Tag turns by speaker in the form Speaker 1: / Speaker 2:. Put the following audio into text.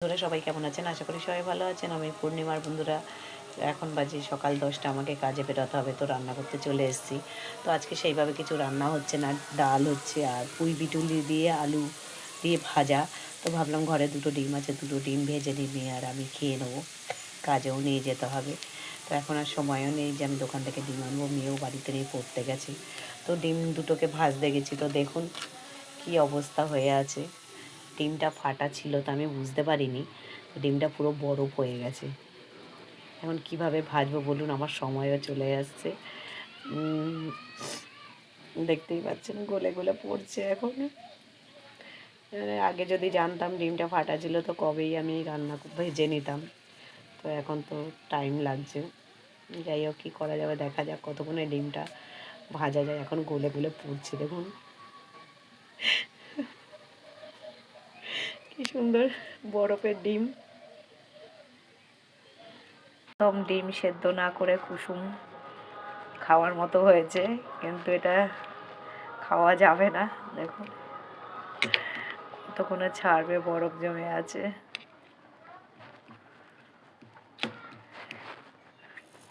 Speaker 1: বন্ধুরা সবাই কেমন আছেন? আশা করি সবাই ভালো আছেন। আমি পূর্ণিমার বন্ধুরা, এখন বাজে সকাল 10টা, আমাকে কাজে বেরোতে হবে, তো রান্না করতে চলে এসেছি। তো আজকে সেইভাবে কিছু রান্না হচ্ছে না, ডাল হচ্ছে আর পুঁই বিটুলি দিয়ে আলু দিয়ে ভাজা। তো ভাবলাম ঘরে দুটো ডিম আছে, দুটো ডিম ভেজে নিই, মেয়ে আর আমি খেয়ে নেবো, কাজেও নিয়ে যেতে হবে। তো এখন আর সময়ও নেই যে আমি দোকান থেকে ডিম আনবো, মেয়েও বাড়িতে নিয়ে পড়তে গেছে। তো ডিম দুটোকে ভাজতে গেছি, তো দেখুন কি অবস্থা হয়ে আছে। ডিমটা ফাটা ছিল তো আমি বুঝতে পারিনি, ডিমটা পুরো বরফ হয়ে গেছে। এখন কিভাবে ভাজবো বলুন, আমার সময়ও চলে আসছে। দেখতেই পাচ্ছেন গলে গলে পড়ছে এখন। আগে যদি জানতাম ডিমটা ফাটা ছিল তো কবেই আমি রান্না ভেজে নিতাম। তো এখন তো টাইম লাগছে। যাই হোক, কী করা যাবে, দেখা যাক কতক্ষণে ডিমটা ভাজা যায়। এখন গলে গলে পড়ছে, দেখুন কি সুন্দর বরফের ডিম। একদম ডিম সেদ্ধ না করে কুসুম খাওয়ার মতো হয়েছে, কিন্তু এটা খাওয়া যাবে না। দেখুন কতক্ষণে ছাড়বে, বরফ জমে আছে।